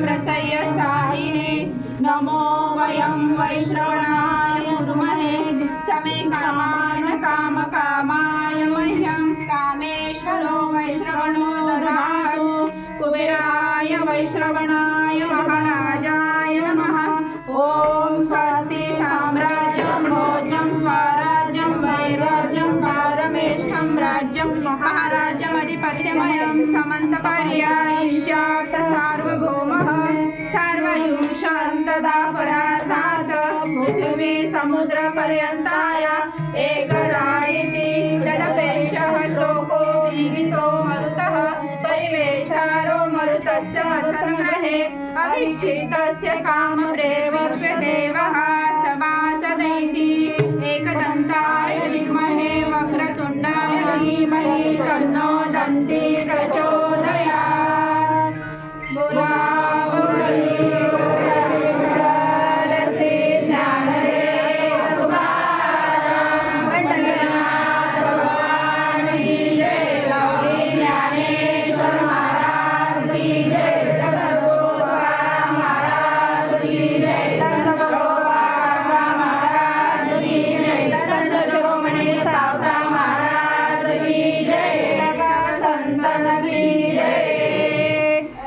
प्रसह्य साहिने नमो वयं वैश्रवणाय कुर्महे समे कामान कामकामाय मह्यं कामेश्वरो वैश्रवणो ददातु कुबेराय वैश्रवणाय महाराजाय नमः। ओम स्वस्ति साम्राज्यं भोज्यं स्वराज्यं वैराज्यं पारमेष्ठं राज्यं महाराज्यमधिपत्यमयं समन्तपर्यायिष्यात् सार्वभौमः सर्वयुषन्तदा परार्थात् पृथिवी समुद्रपर्यन्ताय एकराडिति तदपेक्षः श्लोको विहितो मरुतः परिवेशारो मरुतस्य वसनगृहे अभिक्षिप्तस्य कामप्रेर्विश्व देवः सभासदैति एकदन्ताय विद्महे वक्रतुण्डाय धीमहि तन्नो दन्ती प्रचोदयात्।